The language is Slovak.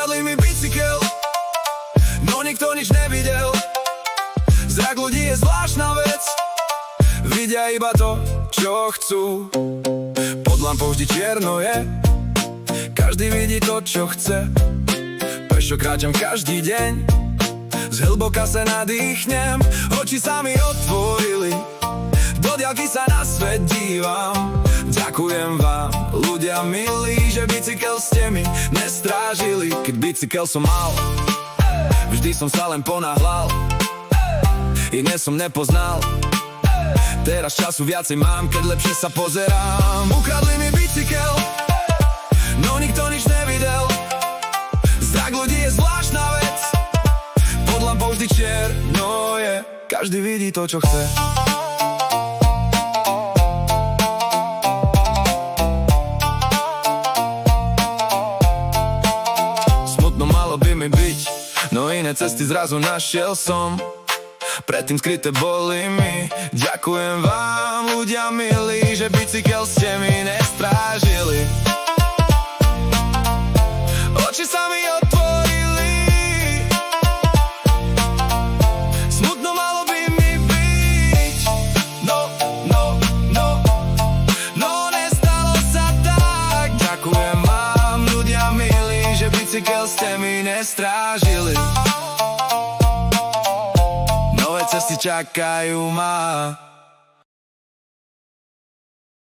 Ukradli mi bicykel, no nikto nič nevidel. Zrak ľudí je zvláštna vec, vidia iba to, čo chcú. Pod lampou vždy čierno je, každý vidí to, čo chce. Pešo kráčam každý deň, zhlboka sa nadýchnem. Oči sa mi otvorili, do diaľky sa na svet dívam. Ďakujem vám, ľudia milí, že bicykel ste mi nestrážili. Keď bicykel som mal, vždy som sa len ponáhľal, iné som nepoznal. Teraz času viacej mám, keď lepšie sa pozerám. Ukradli mi bicykel, no nikto nič nevidel. Zrak ľudí je zvláštna vec, pod lampou vždy čierno je, každý vidí to, čo chce. Smutno malo by mi byť, no iné cesty zrazu našiel som. Predtým skryté boli mi. Ďakujem vám, ľudia milí, že bicykel ste mi nestrážili. Oči sa mi otvorili, smutno malo by mi byť. No, nestalo sa tak. Ďakujem vám, ľudia milí, že bicykel ste mi nestrážili. Nové cesty čakajú ma.